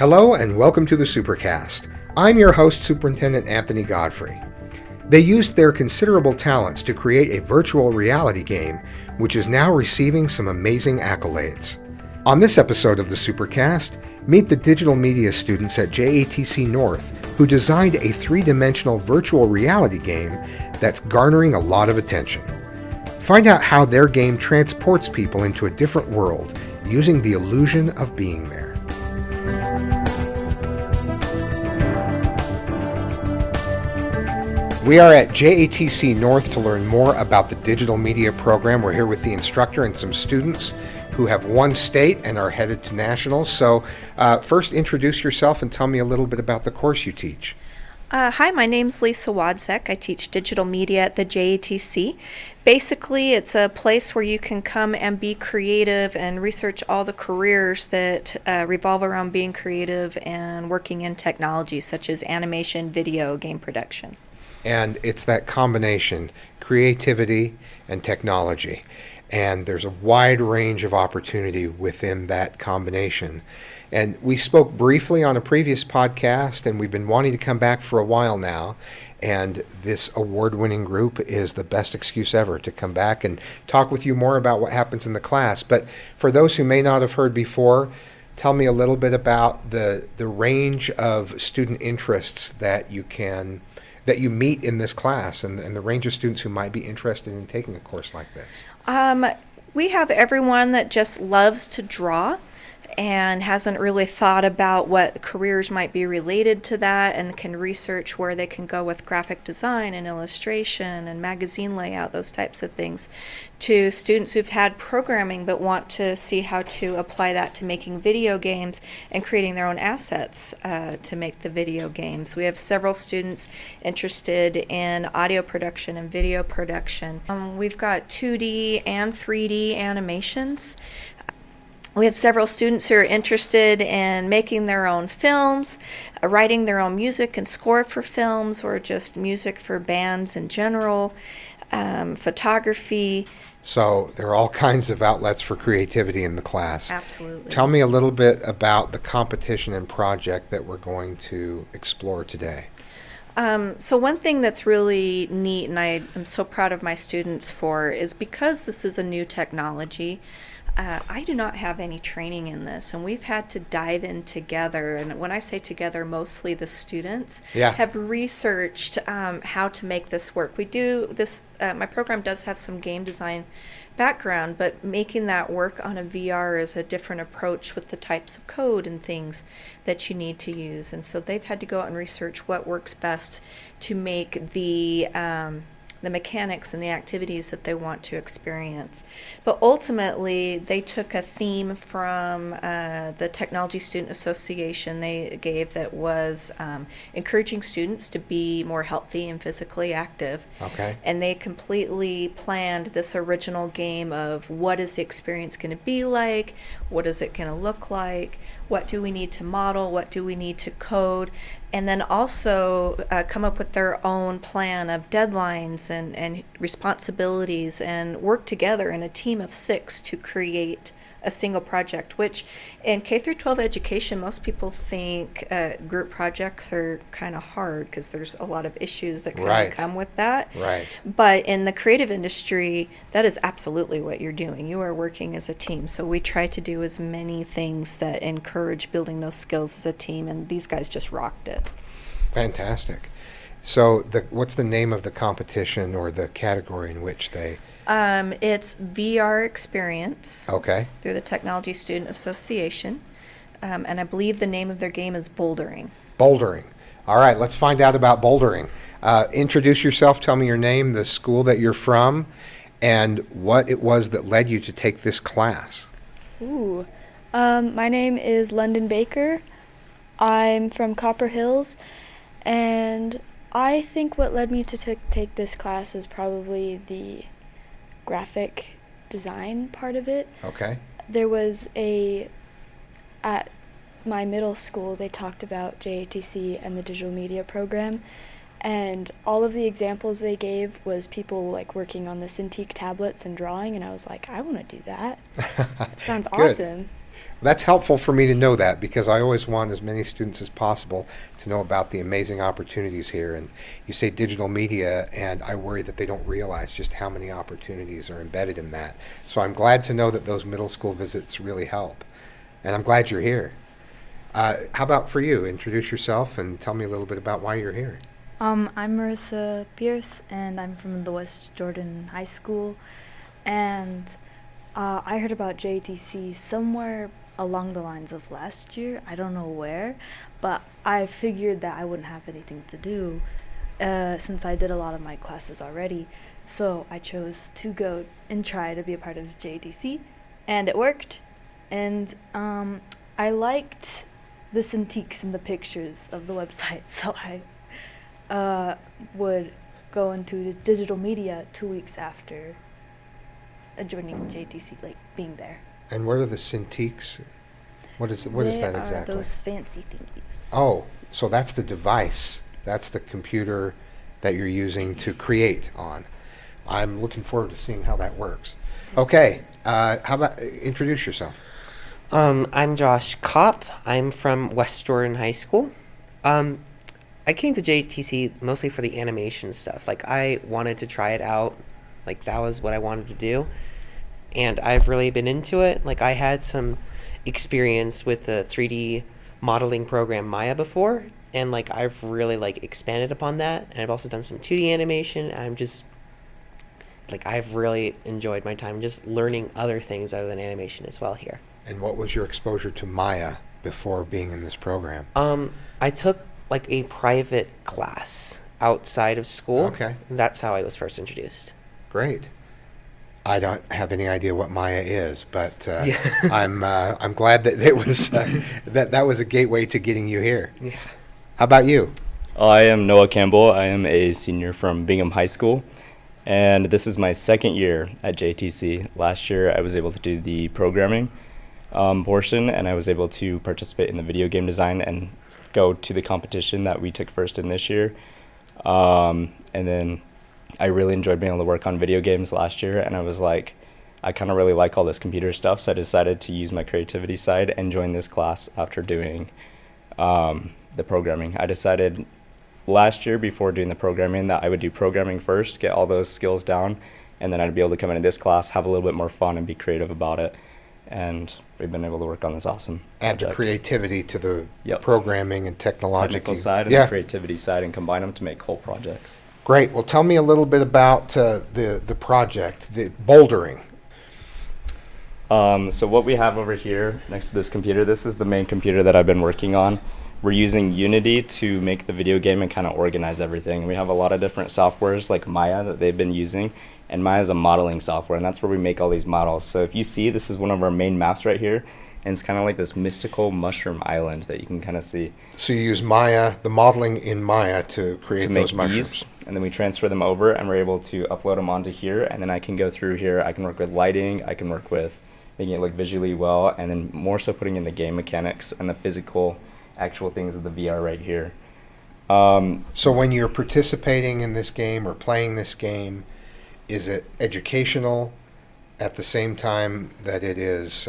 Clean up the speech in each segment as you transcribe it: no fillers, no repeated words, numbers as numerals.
Hello and welcome to the Supercast. I'm your host, Superintendent Anthony Godfrey. They used their considerable talents to create a virtual reality game, which is now receiving some amazing accolades. On this episode of the Supercast, meet the digital media students at JATC North who designed a three-dimensional virtual reality game that's garnering a lot of attention. Find out how their game transports people into a different world using the illusion of being there. We are at JATC North to learn more about the digital media program. We're here with the instructor and some students who have won state and are headed to nationals. So first introduce yourself and tell me a little bit about the course you teach. Hi, my name's Lisa Wadzek. I teach digital media at the JATC. Basically, it's a place where you can come and be creative and research all the careers that revolve around being creative and working in technology, such as animation, video, game production. And it's that combination, creativity and technology. And there's a wide range of opportunity within that combination. And we spoke briefly on a previous podcast, and we've been wanting to come back for a while now. And this award-winning group is the best excuse ever to come back and talk with you more about what happens in the class. But for those who may not have heard before, tell me a little bit about the range of student interests that you meet in this class and the range of students who might be interested in taking a course like this. We have everyone that just loves to draw and hasn't really thought about what careers might be related to that and can research where they can go with graphic design and illustration and magazine layout, those types of things, to students who've had programming but want to see how to apply that to making video games and creating their own assets to make the video games. We have several students interested in audio production and video production. We've got 2D and 3D animations. We have several students who are interested in making their own films, writing their own music and score for films, or just music for bands in general, photography. So there are all kinds of outlets for creativity in the class. Absolutely. Tell me a little bit about the competition and project that we're going to explore today. So one thing that's really neat, and I am so proud of my students for, is because this is a new technology, I do not have any training in this, and we've had to dive in together. And when I say together, mostly the students have researched how to make this work. We do this, my program does have some game design background, but making that work on a VR is a different approach with the types of code and things that you need to use. And so they've had to go out and research what works best to make the mechanics and the activities that they want to experience. But ultimately, they took a theme from the Technology Student Association they gave that was encouraging students to be more healthy and physically active. Okay. And they completely planned this original game of what is the experience going to be like, what is it going to look like, what do we need to model, what do we need to code, and then also come up with their own plan of deadlines and responsibilities and work together in a team of 6 to create a single project, which in K through 12 education, most people think group projects are kind of hard because there's a lot of issues that kind of come with that. Right. But in the creative industry, that is absolutely what you're doing. You are working as a team. So we try to do as many things that encourage building those skills as a team, and these guys just rocked it. Fantastic. So what's the name of the competition or the category in which they... It's VR Experience. Okay. Through the Technology Student Association. And I believe the name of their game is Bouldering. Bouldering. All right, let's find out about bouldering. Introduce yourself, tell me your name, the school that you're from, and what it was that led you to take this class. My name is London Baker. I'm from Copper Hills, and I think what led me to take this class was probably the graphic design part of it. Okay. There was at my middle school, they talked about JATC and the digital media program, and all of the examples they gave was people like working on the Cintiq tablets and drawing, and I was like, I want to do that. That sounds awesome. That's helpful for me to know that because I always want as many students as possible to know about the amazing opportunities here. And you say digital media, and I worry that they don't realize just how many opportunities are embedded in that. So I'm glad to know that those middle school visits really help. And I'm glad you're here. How about for you? Introduce yourself and tell me a little bit about why you're here. I'm Marissa Pierce, and I'm from the West Jordan High School. And I heard about JATC somewhere along the lines of last year. I don't know where, but I figured that I wouldn't have anything to do since I did a lot of my classes already. So I chose to go and try to be a part of JATC, and it worked. And I liked the cintiques in the pictures of the website, so I would go into the digital media 2 weeks after joining JATC, like being there. And what are the Cintiqs? What is that exactly? Those fancy thingies. Oh, so that's the device. That's the computer that you're using to create on. I'm looking forward to seeing how that works. Okay, how about introduce yourself? I'm Josh Kopp. I'm from West Jordan High School. I came to JTC mostly for the animation stuff. Like, I wanted to try it out. Like, that was what I wanted to do. And I've really been into it. Like, I had some experience with the 3D modeling program Maya before. And, like, I've really, like, expanded upon that. And I've also done some 2D animation. I'm just, like, I've really enjoyed my time just learning other things other than animation as well here. And what was your exposure to Maya before being in this program? I took, like, a private class outside of school. Okay. That's how I was first introduced. Great. I don't have any idea what Maya is, but Yeah. I'm glad that it was that was a gateway to getting you here. Yeah. How about you? I am Noah Campbell. I am a senior from Bingham High School, and this is my second year at JTC. Last year, I was able to do the programming portion, and I was able to participate in the video game design and go to the competition that we took first in this year. And then I really enjoyed being able to work on video games last year, and I was like, I kind of really like all this computer stuff, so I decided to use my creativity side and join this class after doing the programming. I decided last year before doing the programming that I would do programming first, get all those skills down, and then I'd be able to come into this class, have a little bit more fun, and be creative about it. And we've been able to work on this awesome Add the project. creativity to the Yep. programming and technological Technical side and yeah. the creativity side, and combine them to make whole projects. Great. Well, tell me a little bit about the project, the bouldering. So what we have over here next to this computer, this is the main computer that I've been working on. We're using Unity to make the video game and kind of organize everything. We have a lot of different softwares like Maya that they've been using, and Maya is a modeling software, and that's where we make all these models. So if you see, this is one of our main maps right here, and it's kind of like this mystical mushroom island that you can kind of see. So you use Maya, the modeling in Maya, to create To make those mushrooms. these, and then we transfer them over, and we're able to upload them onto here, and then I can go through here. I can work with lighting, I can work with making it look visually well, and then more so putting in the game mechanics and the physical actual things of the VR right here. So when you're participating in this game or playing this game, is it educational at the same time that it is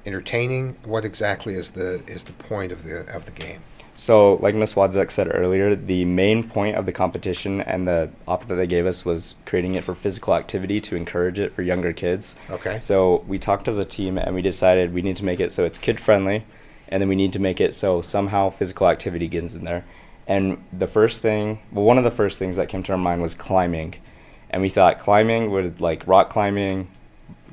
entertaining? What exactly is the point of the game? So like Ms. Wadzek said earlier, the main point of the competition and the option that they gave us was creating it for physical activity to encourage it for younger kids. Okay. So we talked as a team and we decided we need to make it so it's kid friendly, and then we need to make it so somehow physical activity gets in there. And the first thing, well, one of the first things that came to our mind was climbing. And we thought climbing would, like rock climbing,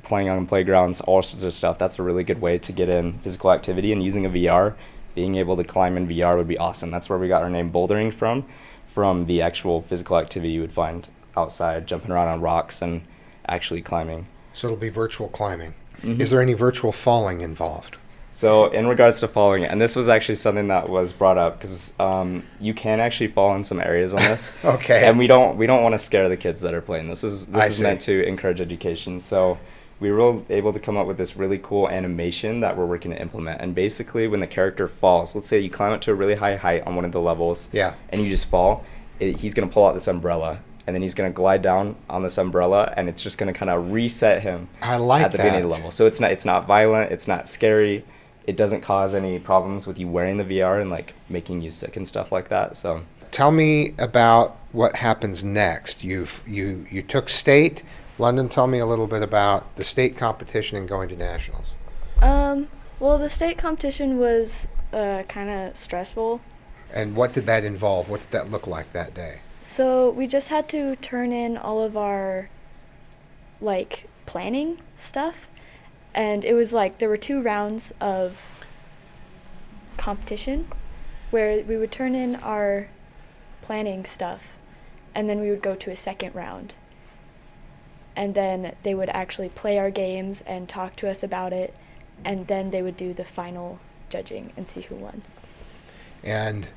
playing on playgrounds, all sorts of stuff. That's a really good way to get in physical activity, and using a VR, being able to climb in VR would be awesome. That's where we got our name bouldering from the actual physical activity you would find outside, jumping around on rocks and actually climbing. So it'll be virtual climbing. Mhm. Is there any virtual falling involved? So in regards to falling, and this was actually something that was brought up because you can actually fall in some areas on this. Okay. And we don't want to scare the kids that are playing. This is I is see. meant to encourage education. So we were able to come up with this really cool animation that we're working to implement. And basically, when the character falls, let's say you climb up to a really high height on one of the levels, Yeah. and you just fall, he's gonna pull out this umbrella. And then he's going to glide down on this umbrella, and it's just going to kind of reset him I like at the beginning of the that. level. So it's not violent, it's not scary. it doesn't cause any problems with you wearing the VR and like making you sick and stuff like that. So Tell me about what happens next. You took state. London, tell me a little bit about the state competition and going to nationals. Well, the state competition was kind of stressful. And what did that involve? What did that look like that day? So we just had to turn in all of our, like, planning stuff. And it was like there were 2 rounds of competition where we would turn in our planning stuff and then we would go to a second round. And then they would actually play our games and talk to us about it, and then they would do the final judging and see who won. And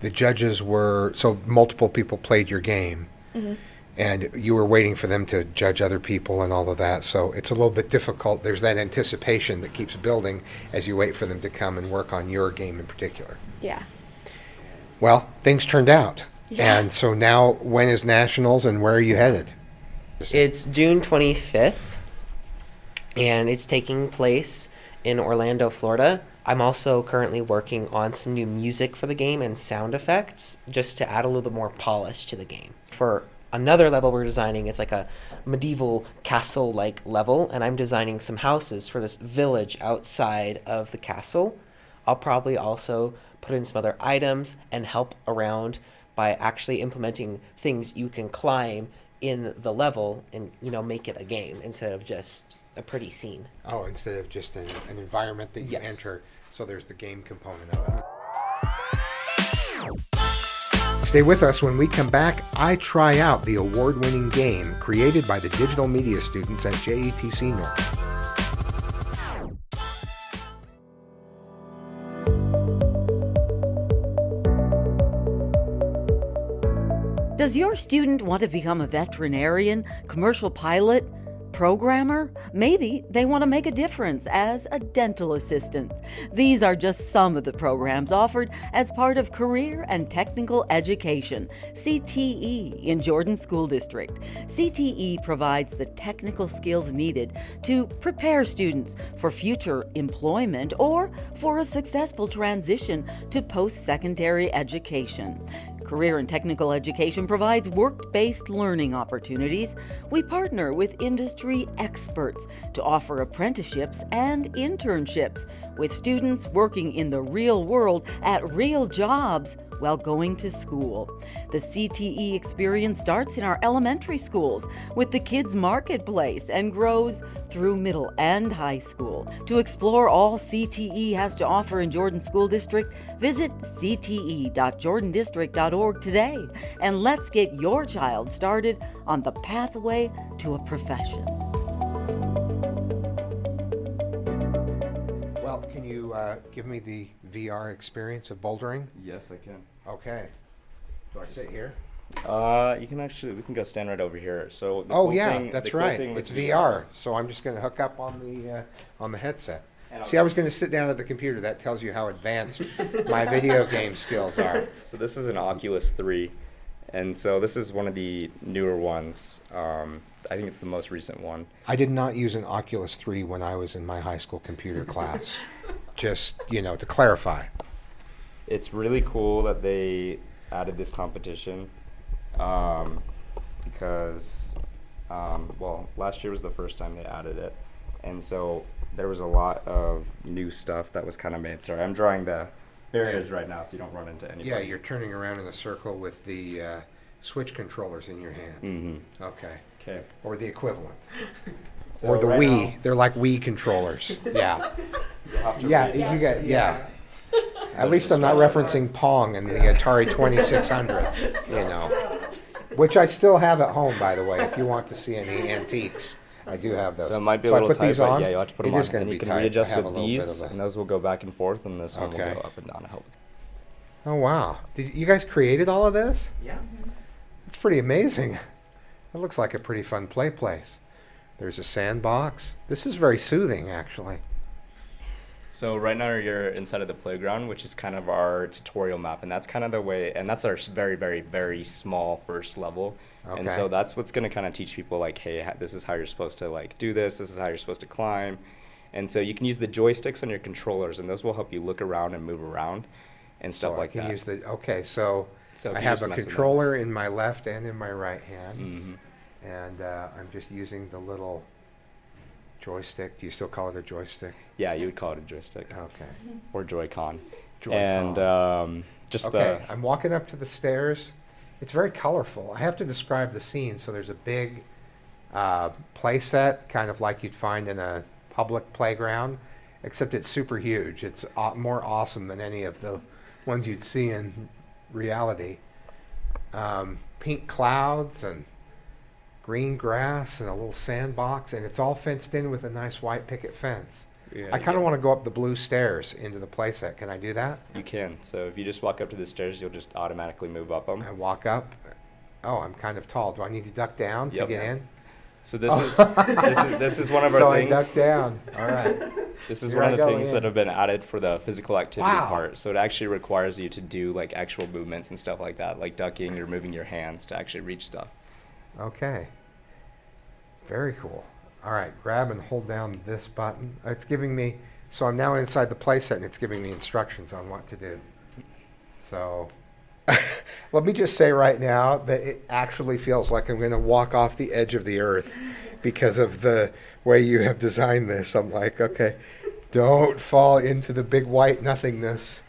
the judges were, so multiple people played your game, Mm-hmm. and you were waiting for them to judge other people and all of that. So it's a little bit difficult. There's that anticipation that keeps building as you wait for them to come and work on your game in particular. Yeah. Well, things turned out. Yeah. And so now, when is nationals and where are you headed? It's June 25th, and it's taking place in Orlando, Florida. I'm also currently working on some new music for the game and sound effects, just to add a little bit more polish to the game. For another level we're designing, it's like a medieval castle-like level, and I'm designing some houses for this village outside of the castle. I'll probably also put in some other items and help around by actually implementing things you can climb in the level and, make it a game instead of just a pretty scene. Oh, instead of just an environment that you Yes. enter, so there's the game component of it. Stay with us. When we come back, I try out the award-winning game created by the digital media students at JATC North. Does your student want to become a veterinarian, commercial pilot, programmer? Maybe they want to make a difference as a dental assistant. These are just some of the programs offered as part of Career and Technical Education, CTE, in Jordan School District. CTE provides the technical skills needed to prepare students for future employment or for a successful transition to post-secondary education. Career and Technical Education provides work-based learning opportunities. We partner with industry experts to offer apprenticeships and internships with students working in the real world at real jobs while going to school. The CTE experience starts in our elementary schools with the Kids Marketplace and grows through middle and high school. To explore all CTE has to offer in Jordan School District, visit cte.jordandistrict.org today, and let's get your child started on the pathway to a profession. Well, can you give me the VR experience of bouldering? yes, I can. Okay. Do I sit here? You can actually, we can go stand right over here. So the Oh, cool yeah, thing- that's the cool right. thing with It's VR, so I'm just going to hook up on the headset. See, I was going to sit down at the computer. That tells you how advanced my video game skills are. So this is an Oculus 3, and so this is one of the newer ones. I think it's the most recent one. I did not use an Oculus 3 when I was in my high school computer class. Just, to clarify. It's really cool that they added this competition because, last year was the first time they added it, and so there was a lot of new stuff that was kind of made. Sorry, I'm drawing the barriers right now so you don't run into anybody. Yeah, you're turning around in a circle with the Switch controllers in your hand. Mm-hmm. Okay. Okay. Or the equivalent. So Or the right Wii. now- They're like Wii controllers. Yeah. You'll have to Yeah, read you this. got, yeah. So At least there's I'm not a- referencing Pong and the Atari 2600, which I still have at home, by the way, if you want to see any antiques. I do have those. So it might be a So I little put tight, these but on? yeah, you'll have to put It them is on. gonna And be you can tight. I readjust have a with little bit these, of a- and those will go back and forth, and this one will Okay. go up and down to help. Oh, wow. Did you guys created all of this? Yeah. It's pretty amazing. It looks like a pretty fun play place. There's a sandbox. This is very soothing, actually. So right now you're inside of the playground, which is kind of our tutorial map, and that's kind of the way, and that's our very, very, very small first level. And Okay. so that's what's going to kind of teach people like, hey, this is how you're supposed to like do this. This is how you're supposed to climb. And so you can use the joysticks on your controllers, and those will help you look around and move around and stuff So like I can that. use the, okay, so So if I you have just a mess with them. controller in my left and in my right hand, Mhm. and I'm just using the little joystick. Do you still call it a joystick? Yeah, you would call it a joystick Okay. or Joy-Con. Joy-Con. And just Okay, I'm walking up to the stairs. It's very colorful. I have to describe the scene. So there's a big play set, kind of like you'd find in a public playground, except it's super huge. It's more awesome than any of the ones you'd see in reality. Pink clouds and green grass and a little sandbox, and it's all fenced in with a nice white picket fence. Yeah, I kind of want to go up the blue stairs into the playset. Can I do that? You can. So if you just walk up to the stairs, you'll just automatically move up them. I walk up. Oh, I'm kind of tall. Do I need to duck down to Yep. get in? So this is one of our So things. I duck down. All right. This is Here one I of the go things in. that have been added for the physical activity Wow. part. So it actually requires you to do like actual movements and stuff like that, like ducking or moving your hands to actually reach stuff. Okay. Very cool. All right. Grab and hold down this button. It's giving me. So I'm now inside the playset, and it's giving me instructions on what to do. So let me just say right now that it actually feels like I'm going to walk off the edge of the earth because of the way you have designed this. I'm like, okay, don't fall into the big white nothingness.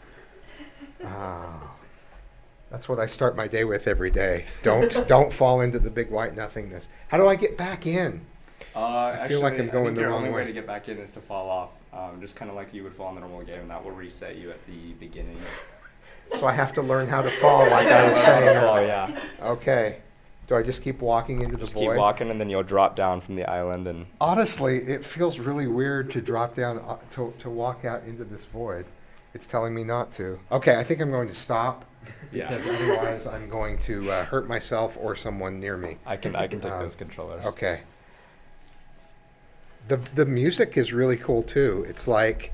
That's what I start my day with every day. Don't fall into the big white nothingness. How do I get back in? I feel like I'm going the your wrong only way way. to get back in is to fall off, just kind of like you would fall in the normal game, and that will reset you at the beginning. So I have to learn how to fall, like I was saying. Oh yeah. Okay. Do I just keep walking into the Just void? keep walking, and then you'll drop down from the island, and Honestly, it feels really weird to drop down, to walk out into this void. It's telling me not to. Okay, I think I'm going to stop. Yeah. Because otherwise I'm going to hurt myself or someone near me. I can take those controllers. Okay. The music is really cool too. It's like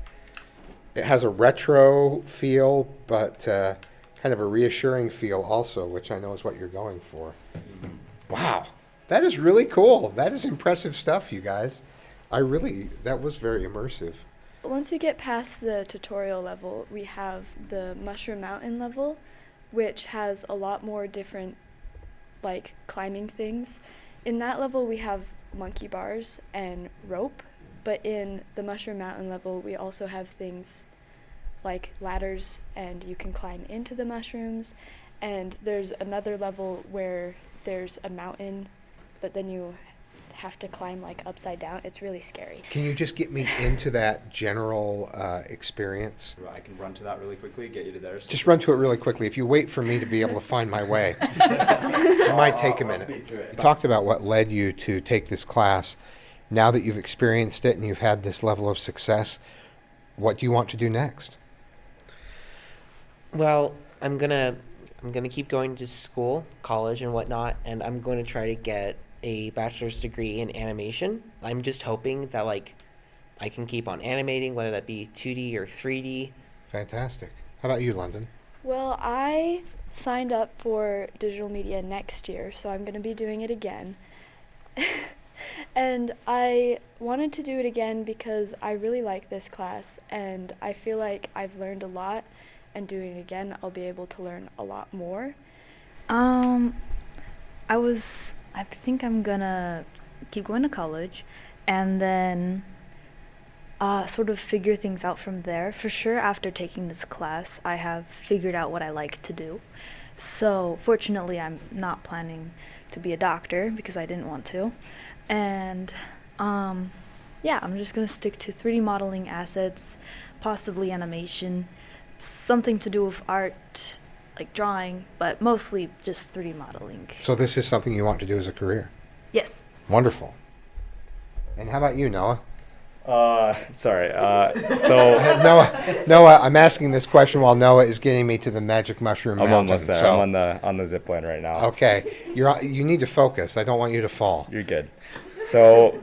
it has a retro feel, but kind of a reassuring feel also, which I know is what you're going for. Wow, that is really cool. That is impressive stuff, you guys. That was very immersive. Once you get past the tutorial level, we have the Mushroom Mountain level, which has a lot more different, like, climbing things. In that level, we have monkey bars and rope, but in the Mushroom Mountain level, we also have things like ladders, and you can climb into the mushrooms. And there's another level where there's a mountain, but then you have to climb like upside down. It's really scary. Can you just get me into that general experience? I can run to that really quickly, get you to there. Just run to it really quickly. If you wait for me to be able to find my way, it might take a minute. speak to it. You talked about what led you to take this class. Now that you've experienced it and you've had this level of success, what do you want to do next? Well, I'm gonna keep going to school, college, and whatnot, and I'm going to try to get a bachelor's degree in animation. I'm just hoping that like I can keep on animating, whether that be 2D or 3D. Fantastic. How about you, London? Well, I signed up for digital media next year, so I'm going to be doing it again. And I wanted to do it again because I really like this class, and I feel like I've learned a lot, and doing it again, I'll be able to learn a lot more. I think I'm gonna keep going to college and then sort of figure things out from there. For sure, after taking this class, I have figured out what I like to do. So, fortunately, I'm not planning to be a doctor because I didn't want to. And, yeah, I'm just gonna stick to 3D modeling assets, possibly animation, something to do with art, like drawing, but mostly just 3D modeling. So this is something you want to do as a career. Yes. Wonderful. And how about you, Noah? Sorry. So Noah, I'm asking this question while Noah is getting me to the magic mushroom I'm mountain. almost there. So, I'm on the zip line right now. okay, you need to focus. I don't want you to fall. You're good. So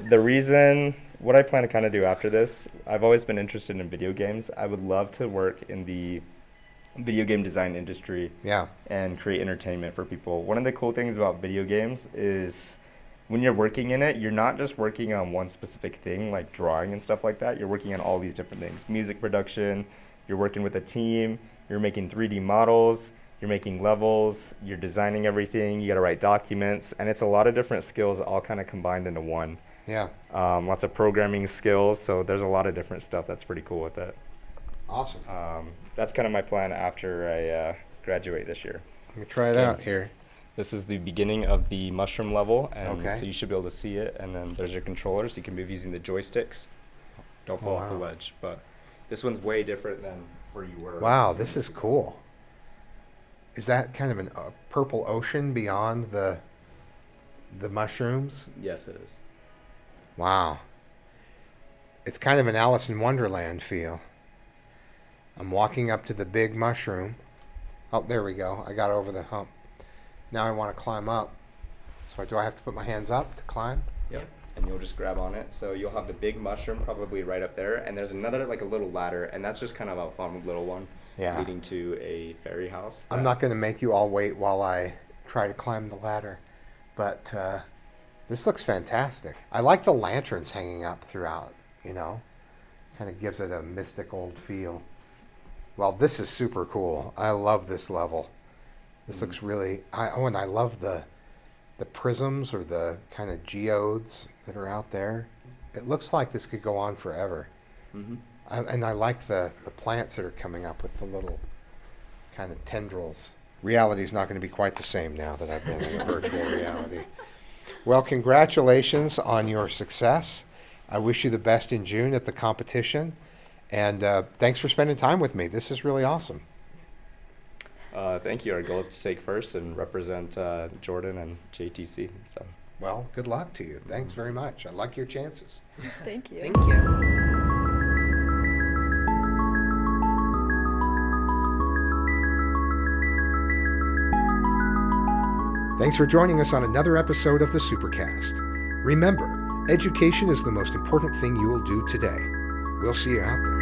what I plan to kind of do after this, I've always been interested in video games. I would love to work in the video game design industry Yeah. and create entertainment for people. One of the cool things about video games is when you're working in it, you're not just working on one specific thing like drawing and stuff like that. You're working on all these different things. Music production, you're working with a team, you're making 3D models, you're making levels, you're designing everything, you got to write documents, and it's a lot of different skills all kind of combined into one. Yeah. Lots of programming skills, so there's a lot of different stuff that's pretty cool with it. Awesome. That's kind of my plan after I graduate this year. Let me try it out here. This is the beginning of the mushroom level, and Okay. so you should be able to see it, and then there's your controller, so you can move using the joysticks. Don't fall off the Wow. ledge, but this one's way different than where you were. Wow, this is cool. Is that kind of a purple ocean beyond the mushrooms? Yes, it is. Wow. It's kind of an Alice in Wonderland feel. I'm walking up to the big mushroom. Oh, there we go. I got over the hump. Now I want to climb up. So do I have to put my hands up to climb? Yep. And you'll just grab on it. So you'll have the big mushroom probably right up there, and there's another like a little ladder, and that's just kind of a fun little one Yeah. leading to a fairy house. I'm not going to make you all wait while I try to climb the ladder, but this looks fantastic. I like the lanterns hanging up throughout, you know. Kind of gives it a mystic old feel. Well, this is super cool. I love this level. This looks really, and I love the prisms or the kind of geodes that are out there. It looks like this could go on forever. Mm-hmm. And I like the plants that are coming up with the little kind of tendrils. Reality is not going to be quite the same now that I've been in a virtual reality. Well, congratulations on your success. I wish you the best in June at the competition. And thanks for spending time with me. This is really awesome. Thank you. Our goal is to take first and represent Jordan and JTC. So. Well, good luck to you. Thanks very much. I like your chances. Thank you. Thank you. Thanks for joining us on another episode of the Supercast. Remember, education is the most important thing you will do today. We'll see you out there.